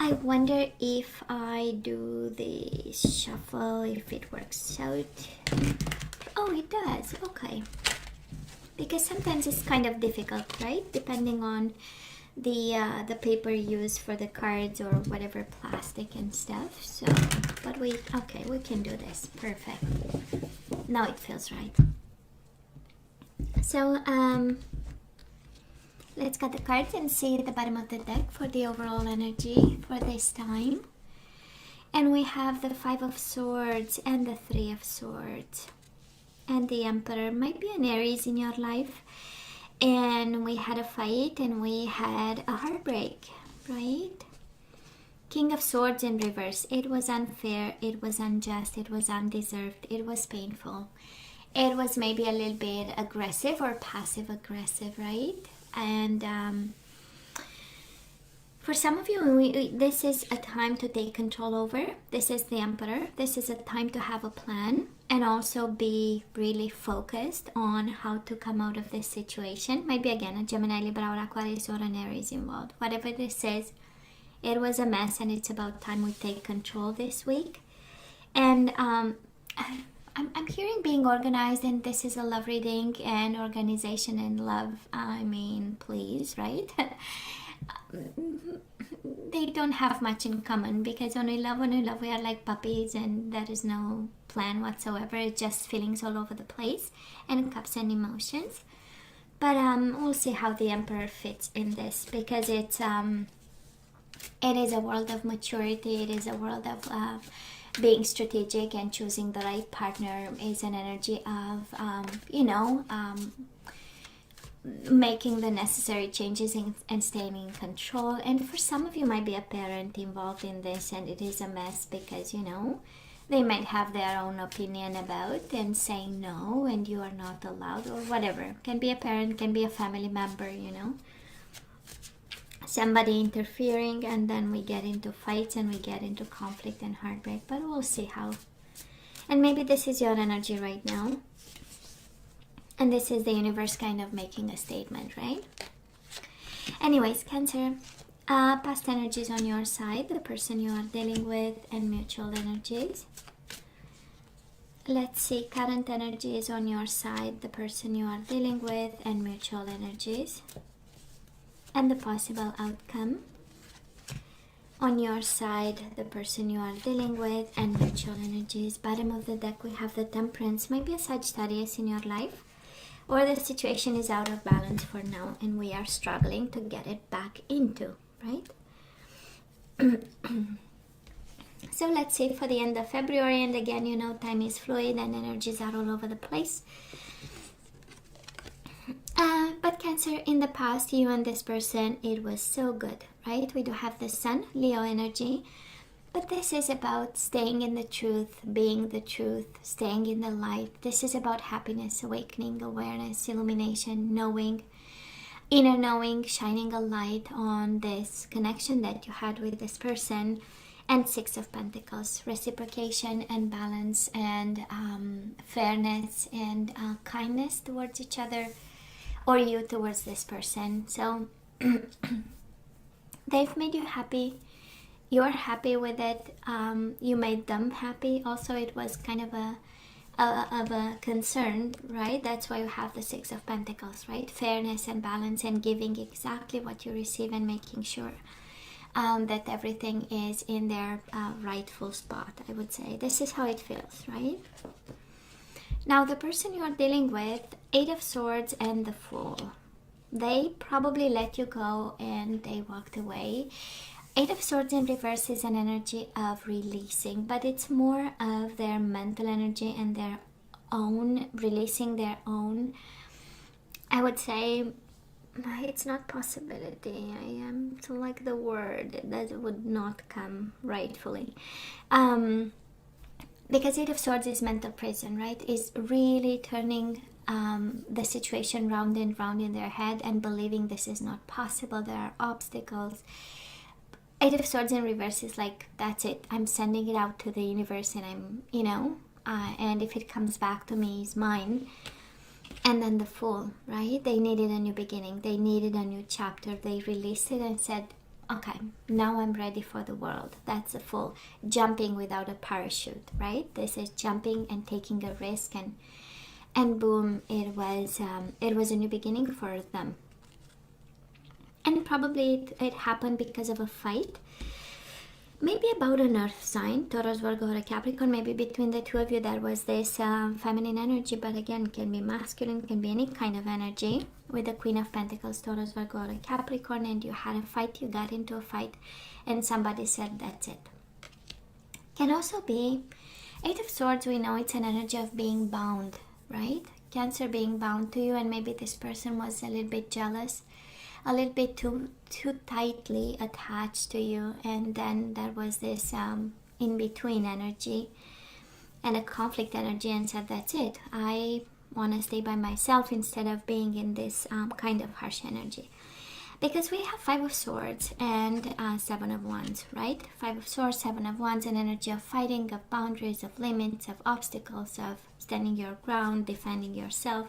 I wonder if I do the shuffle, if it works out. Oh, it does. Okay. Because sometimes it's kind of difficult, right? Depending on the paper used for the cards or whatever plastic and stuff. So, but we can do this. Perfect. Now it feels right. So, let's cut the cards and see the bottom of the deck for the overall energy for this time. And we have the Five of Swords and the Three of Swords. And the Emperor might be an Aries in your life. And we had a fight and we had a heartbreak, right? King of Swords in reverse. It was unfair, it was unjust, it was undeserved, it was painful. It was maybe a little bit aggressive or passive aggressive, right? And for some of you, this is a time to take control over. This is the Emperor. This is a time to have a plan and also be really focused on how to come out of this situation. Maybe again, a Gemini, Libra, or Aquarius, or an Aries involved. Whatever this is, it was a mess and it's about time we take control this week. And I'm hearing being organized, and this is a love reading, and organization and love, I mean, please, right? They don't have much in common, because when we love, we are like puppies and there is no plan whatsoever. It's just feelings all over the place and cups and emotions. But we'll see how the Emperor fits in this, because it is a world of maturity. It is a world of being strategic and choosing the right partner. Is an energy of making the necessary changes and staying in control. And for some of you might be a parent involved in this, and it is a mess because they might have their own opinion about and saying no and you are not allowed, or whatever. Can be a parent, can be a family member, somebody interfering, and then we get into fights and we get into conflict and heartbreak. But we'll see how. And maybe this is your energy right now. And this is the universe kind of making a statement, right? Anyways, Cancer, past energies on your side, the person you are dealing with, and mutual energies. Let's see, current energies on your side, the person you are dealing with, and mutual energies. And the possible outcome. On your side, the person you are dealing with, and mutual energies. Bottom of the deck, we have the Temperance. Maybe a Sagittarius in your life. Or the situation is out of balance for now and we are struggling to get it back into, right? So let's see for the end of February. And again, time is fluid and energies are all over the place. But Cancer, in the past, you and this person, it was so good, right? We do have the Sun, Leo energy. But this is about staying in the truth, being the truth, staying in the light. This is about happiness, awakening, awareness, illumination, knowing, inner knowing, shining a light on this connection that you had with this person. And Six of Pentacles, reciprocation and balance and fairness and kindness towards each other, or you towards this person. So they've made you happy. You're happy with it. You made them happy. Also, it was kind of a concern, right? That's why you have the Six of Pentacles, right? Fairness and balance and giving exactly what you receive and making sure that everything is in their rightful spot, I would say. This is how it feels, right? Now, the person you are dealing with, Eight of Swords and the Fool. They probably let you go and they walked away. Eight of Swords in reverse is an energy of releasing, but it's more of their mental energy and their own, releasing their own, I would say, it's not possibility. I am to like the word that would not come rightfully. Because Eight of Swords is mental prison, right? Is really turning the situation round and round in their head and believing this is not possible. There are obstacles. Eight of Swords in reverse is like, that's it. I'm sending it out to the universe and I'm, and if it comes back to me, it's mine. And then the Fool, right? They needed a new beginning. They needed a new chapter. They released it and said, okay, now I'm ready for the world. That's a full jumping without a parachute, right? This is jumping and taking a risk, and boom, it was a new beginning for them. And probably it happened because of a fight, maybe about an earth sign, Taurus, Virgo, or a Capricorn. Maybe between the two of you there was this feminine energy, but again, can be masculine, can be any kind of energy. With the Queen of Pentacles, Taurus, Virgo, or a Capricorn, and you had a fight, you got into a fight, and somebody said that's it. Can also be Eight of Swords. We know it's an energy of being bound, right? Cancer being bound to you, and maybe this person was a little bit jealous, a little bit too tightly attached to you, and then there was this in-between energy and a conflict energy, and said that's it, I want to stay by myself instead of being in this kind of harsh energy. Because we have Five of Swords and Seven of Wands, right? Five of Swords, Seven of Wands, an energy of fighting, of boundaries, of limits, of obstacles, of standing your ground, defending yourself.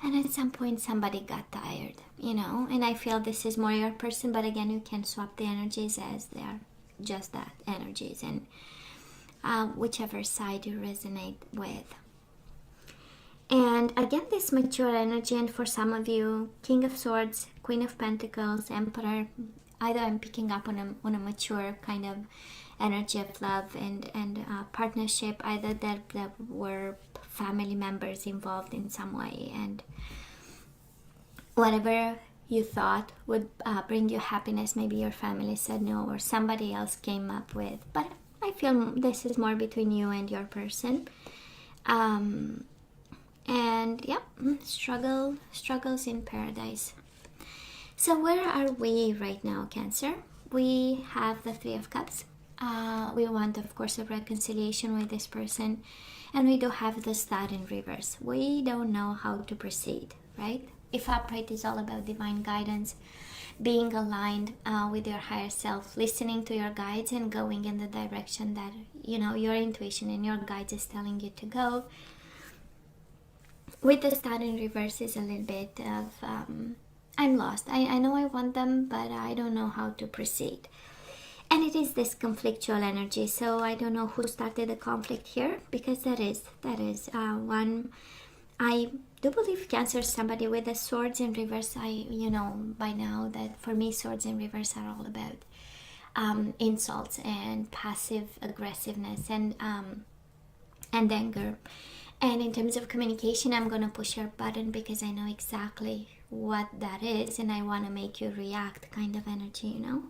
And at some point somebody got tired, you know, and I feel this is more your person, but again, you can swap the energies as they are just that, energies, and whichever side you resonate with. And again, this mature energy, and for some of you, King of Swords, Queen of Pentacles, Emperor, either I'm picking up on a mature kind of energy of love and partnership, either that were family members involved in some way, and whatever you thought would bring you happiness, maybe your family said no, or somebody else came up with, but I feel this is more between you and your person. And yeah, struggles in paradise. So where are we right now, Cancer? We have the Three of Cups. We want, of course, a reconciliation with this person, and we do have the Star in reverse. We don't know how to proceed, right? If upright is all about divine guidance, being aligned with your higher self, listening to your guides and going in the direction that, you know, your intuition and your guides is telling you to go. With the Star in reverse is a little bit of I'm lost. I know I want them, but I don't know how to proceed. And it is this conflictual energy. So I don't know who started the conflict here, because that is one. I do believe Cancer is somebody with the swords in reverse. You know by now that for me, swords in reverse are all about insults and passive aggressiveness and anger. And in terms of communication, I'm going to push your button because I know exactly what that is, and I want to make you react kind of energy, you know.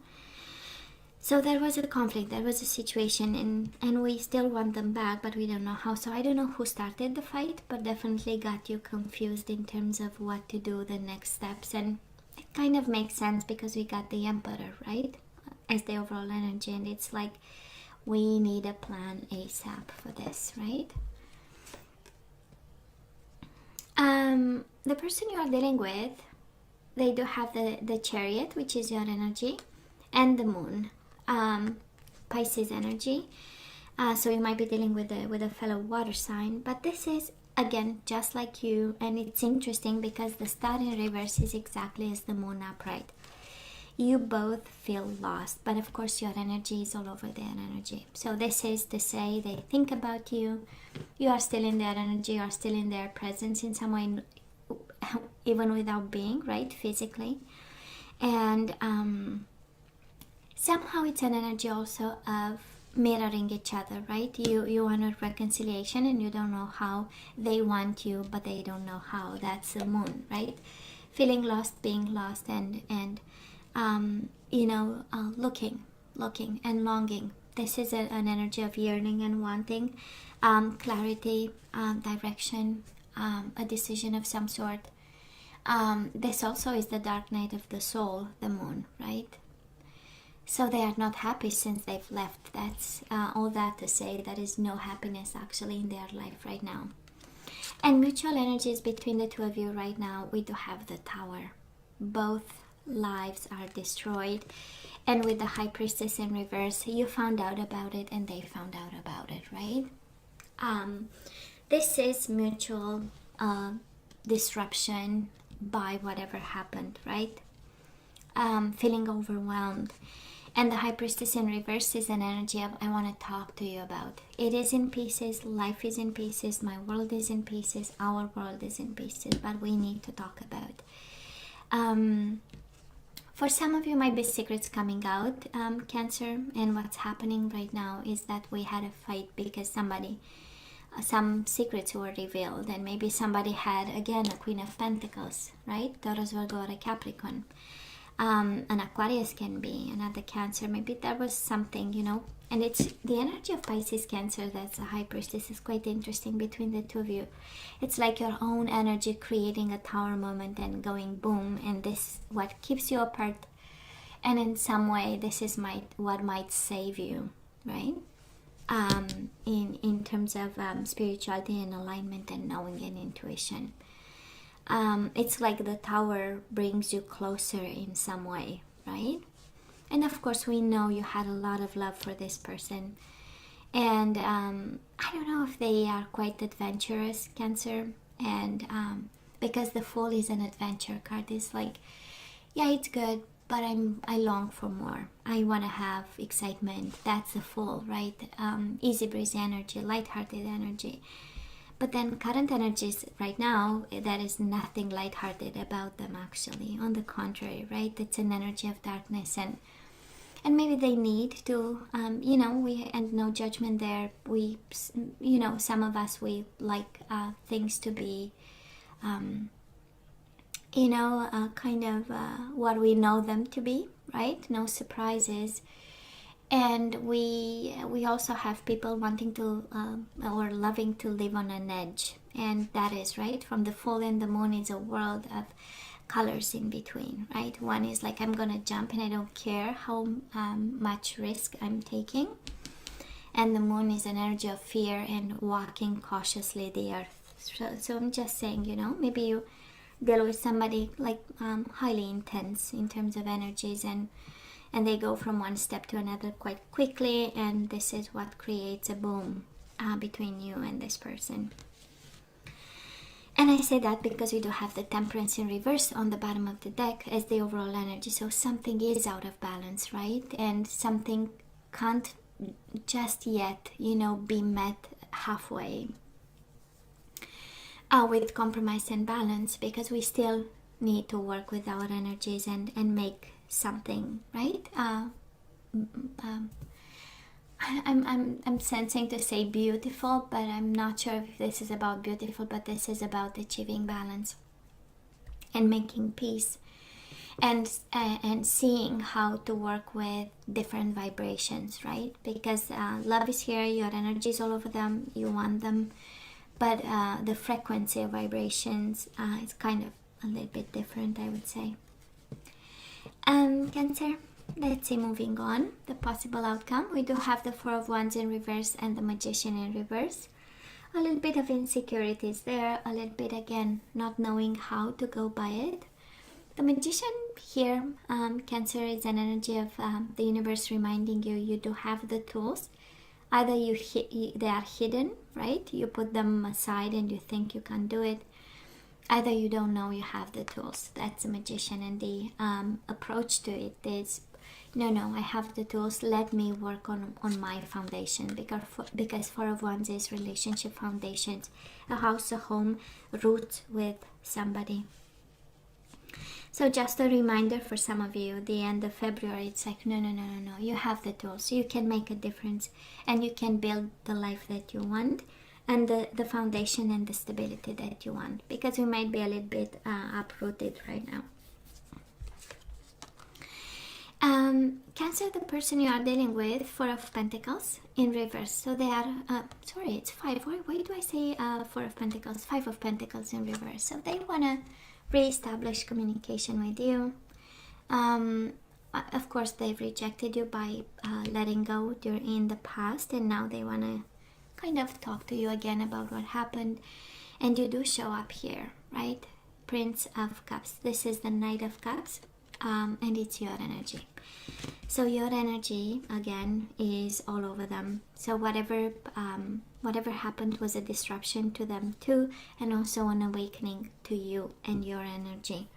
So there was a conflict, there was a situation, and we still want them back, but we don't know how. So I don't know who started the fight, but definitely got you confused in terms of what to do, the next steps. And it kind of makes sense because we got the Emperor, right, as the overall energy, and it's like we need a plan ASAP for this, right? The person you are dealing with, they do have the Chariot, which is your energy, and the Moon, Pisces energy. So you might be dealing with a fellow water sign, but this is again just like you, and it's interesting because the Star in reverse is exactly as the Moon upright. You both feel lost, but of course your energy is all over their energy. So this is to say they think about you, you are still in their energy, you are still in their presence in some way, even without being, right, physically. And somehow it's an energy also of mirroring each other, right? You want a reconciliation and you don't know how. They want you, but they don't know how. That's the Moon, right? Feeling lost, being lost, and looking and longing. This is an energy of yearning and wanting clarity, direction, a decision of some sort. This also is the dark night of the soul, the Moon, right? So they are not happy since they've left. That's all that to say there is no happiness actually in their life right now. And mutual energies between the two of you right now, we do have the Tower. Both lives are destroyed, and with the High Priestess in reverse, you found out about it and they found out about it, right? This is mutual disruption by whatever happened, right? feeling overwhelmed. And the High Priestess in reverse is an energy of I want to talk to you about. It is in pieces, life is in pieces, my world is in pieces, our world is in pieces, but we need to talk about. For some of you might be secrets coming out, Cancer, and what's happening right now is that we had a fight because some secrets were revealed, and maybe somebody had, again, a Queen of Pentacles, right? Taurus, Virgo, or a Capricorn. An Aquarius can be, another Cancer. Maybe there was something, and it's the energy of Pisces, Cancer, that's a High Priestess, is quite interesting between the two of you. It's like your own energy creating a tower moment and going boom, and this what keeps you apart, and in some way this is what might save you, right? In terms of spirituality and alignment and knowing and intuition. It's like the tower brings you closer in some way, right? And of course, we know you had a lot of love for this person. And I don't know if they are quite adventurous, Cancer. And because the Fool is an adventure card. It's like, yeah, it's good, but I long for more. I want to have excitement. That's the Fool, right? Easy breezy energy, lighthearted energy. But then current energies right now, there is nothing lighthearted about them actually. On the contrary, right? It's an energy of darkness, and maybe they need to, and no judgment there. We, some of us, we like things to be, kind of what we know them to be, right? No surprises. And we also have people wanting to or loving to live on an edge, and that is right. From the Full and the Moon is a world of colors in between, right? One is like I'm gonna jump and I don't care how much risk I'm taking, and the Moon is an energy of fear and walking cautiously the earth. So I'm just saying, maybe you deal with somebody like highly intense in terms of energies, and they go from one step to another quite quickly, and this is what creates a boom between you and this person. And I say that because we do have the Temperance in reverse on the bottom of the deck as the overall energy, so something is out of balance, right? And something can't just yet, be met halfway with compromise and balance, because we still need to work with our energies and make something, right? I'm sensing to say beautiful, but I'm not sure if this is about beautiful, but this is about achieving balance and making peace, and seeing how to work with different vibrations, right? Because love is here, your energy is all over them, you want them, but the frequency of vibrations is kind of a little bit different, I would say. Cancer, let's see, moving on, the possible outcome. We do have the Four of Wands in reverse and the Magician in reverse. A little bit of insecurities there, a little bit, again, not knowing how to go by it. The Magician here, Cancer, is an energy of the universe reminding you do have the tools. Either they are hidden, right? You put them aside and you think you can't do it. Either you don't know you have the tools. That's a Magician, and the approach to it is, no, I have the tools, let me work on my foundation, because Four of Wands is relationship foundations, a house, a home, roots with somebody. So just a reminder for some of you, the end of February, it's like, no, you have the tools, you can make a difference, and you can build the life that you want, and the foundation and the stability that you want, because we might be a little bit uprooted right now. Cancer, the person you are dealing with, Four of Pentacles in reverse. So they are, sorry, it's five. Why do I say Four of Pentacles? Five of Pentacles in reverse. So they want to re-establish communication with you. Of course, they've rejected you by letting go in the past, and now they want to kind of talk to you again about what happened. And you do show up here, right? Prince of Cups. This is the Knight of Cups, and it's your energy. So your energy, again, is all over them. So whatever happened was a disruption to them too, and also an awakening to you and your energy.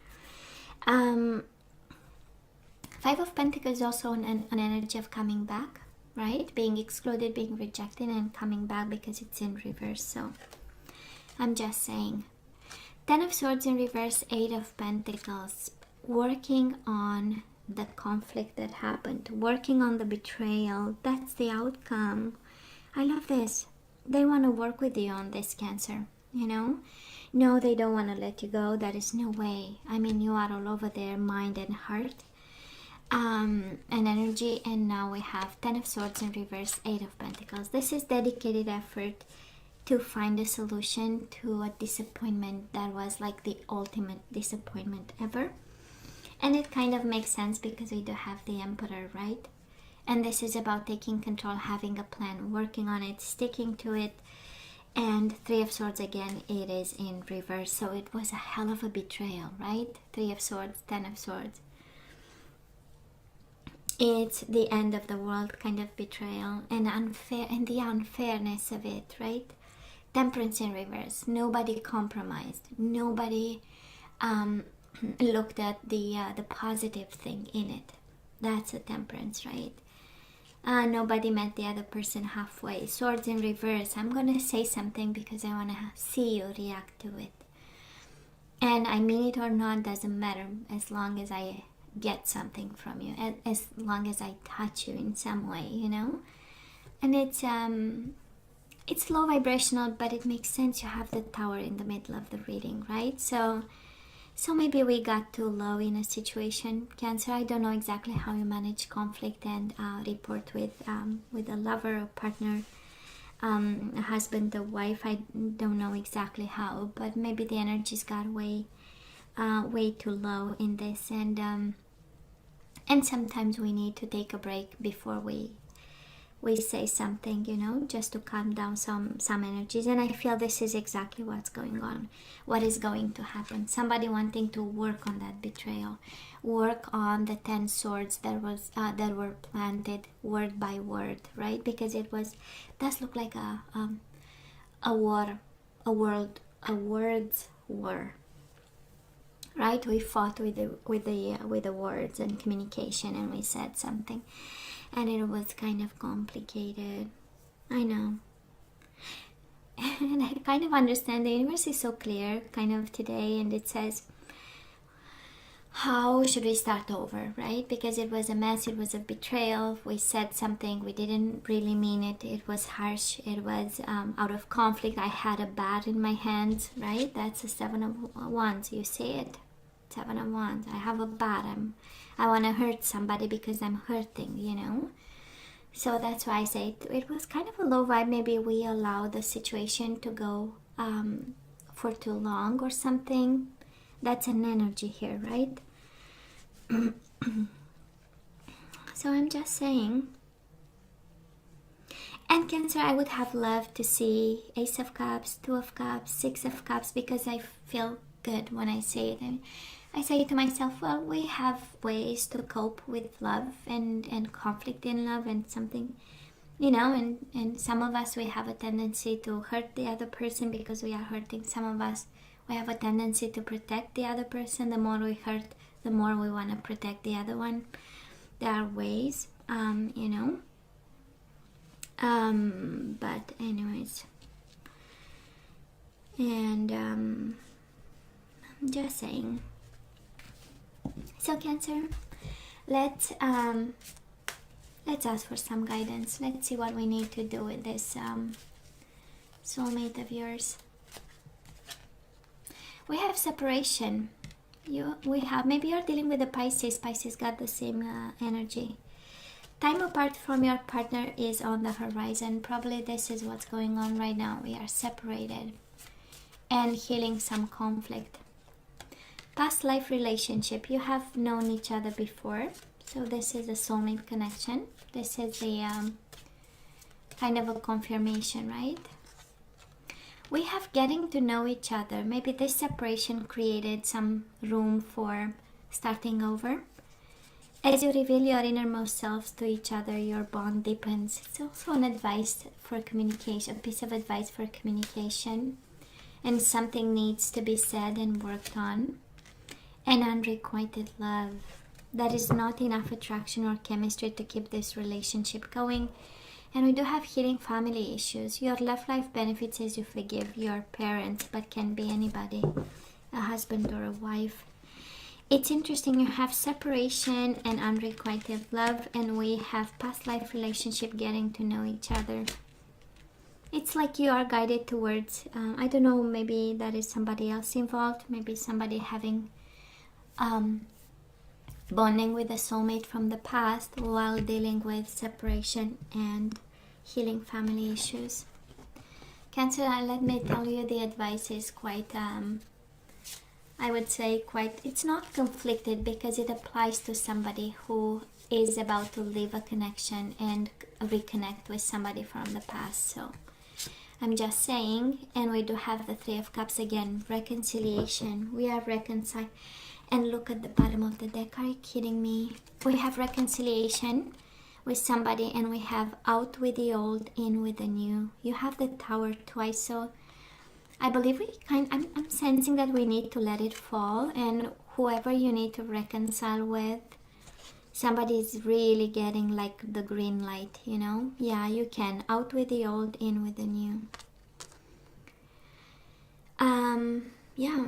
Five of Pentacles is also an energy of coming back, right? Being excluded, being rejected, and coming back because it's in reverse. So I'm just saying. Ten of Swords in reverse, Eight of Pentacles. Working on the conflict that happened. Working on the betrayal. That's the outcome. I love this. They want to work with you on this, Cancer. You know? No, they don't want to let you go. There is no way. I mean, you are all over their mind and heart. And energy. And now we have Ten of Swords in reverse, Eight of Pentacles. This is dedicated effort to find a solution to a disappointment that was like the ultimate disappointment ever. And it kind of makes sense because we do have the Emperor, right? And this is about taking control, having a plan, working on it, sticking to it. And Three of Swords again, it is in reverse. So it was a hell of a betrayal, right? Three of Swords, Ten of Swords. It's the end of the world kind of betrayal and unfair, and the unfairness of it, right? Temperance in reverse. Nobody compromised. Nobody looked at the positive thing in it. That's a Temperance, right? Nobody met the other person halfway. Swords in reverse. I'm going to say something because I want to see you react to it. And I mean it or not, doesn't matter, as long as I get something from you, as long as I touch you in some way, you know? And it's low vibrational, but it makes sense. You have the Tower in the middle of the reading, right? So maybe we got too low in a situation, Cancer. I don't know exactly how you manage conflict and report with a lover or partner, a husband, a wife. I don't know exactly how, but maybe the energies got way too low in this, and sometimes we need to take a break before we say something, you know, just to calm down some energies. And I feel this is exactly what's going on, what is going to happen. Somebody wanting to work on that betrayal, work on the 10 swords that were planted word by word, right? Because it does look like a words war, right? We fought with the words and communication, and we said something. And it was kind of complicated. I know. And I kind of understand. The universe is so clear kind of today. And it says, how should we start over, right? Because it was a mess. It was a betrayal. We said something. We didn't really mean it. It was harsh. It was out of conflict. I had a bat in my hands, right? That's a 7 of Wands. You see it. 7 of Wands. I have a bat. I want to hurt somebody because I'm hurting, you know. So that's why I say it was kind of a low vibe. Maybe we allow the situation to go for too long or something. That's an energy here, right? So I'm just saying. And Cancer, I would have loved to see Ace of Cups, 2 of Cups, 6 of Cups, because I feel good when I say it. I say to myself, well, we have ways to cope with love and conflict in love and something, you know, and some of us, we have a tendency to hurt the other person because we are hurting. Some of us, we have a tendency to protect the other person. The more we hurt, the more we want to protect the other one. There are ways, you know. But anyways, and I'm just saying. So Cancer, let's ask for some guidance. Let's see what we need to do with this soulmate of yours. We have separation. Maybe you're dealing with a Pisces. Pisces got the same energy. Time apart from your partner is on the horizon. Probably this is what's going on right now. We are separated and healing some conflict. Past life relationship. You have known each other before. So this is a soulmate connection. This is a kind of a confirmation, right? We have getting to know each other. Maybe this separation created some room for starting over. As you reveal your innermost selves to each other, your bond deepens. It's also an advice for communication, a piece of advice for communication. And something needs to be said and worked on. And unrequited love. there is not enough attraction or chemistry to keep this relationship going. And we do have healing family issues. Your love life benefits as you forgive your parents, but can be anybody, a husband or a wife. It's interesting, you have separation and unrequited love, and we have past life relationship, getting to know each other. It's like you are guided towards, I don't know, maybe there is somebody else involved, maybe somebody having bonding with a soulmate from the past while dealing with separation and healing family issues. Cancer, let me tell you, the advice is quite, I would say quite, it's not conflicted because it applies to somebody who is about to leave a connection and reconnect with somebody from the past. So I'm just saying, and we do have the Three of Cups again, reconciliation. We are reconciled. And look at the bottom of the deck. Are you kidding me? We have reconciliation with somebody, and we have out with the old, in with the new. You have the Tower twice, so I believe I'm sensing that we need to let it fall, and whoever you need to reconcile with, somebody is really getting like the green light, you know? Yeah, you can. Out with the old, in with the new. Yeah,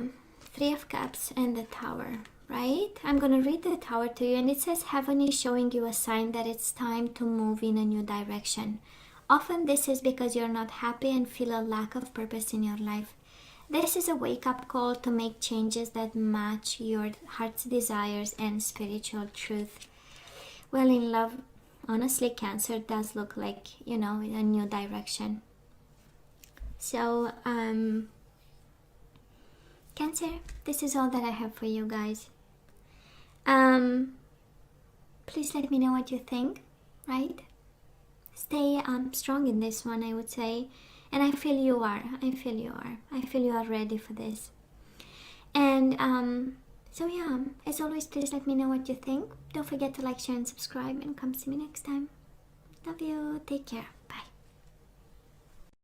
Three of Cups and the Tower, right? I'm going to read the Tower to you, and it says, Heaven is showing you a sign that it's time to move in a new direction. Often this is because you're not happy and feel a lack of purpose in your life. This is a wake-up call to make changes that match your heart's desires and spiritual truth. Well, in love, honestly, Cancer does look like, you know, a new direction. So, Cancer, this is all that I have for you guys. Please let me know what you think, right? Stay strong in this one, I would say. And I feel you are. I feel you are. I feel you are ready for this. And so yeah, as always, please let me know what you think. Don't forget to like, share, and subscribe. And come see me next time. Love you. Take care. Bye.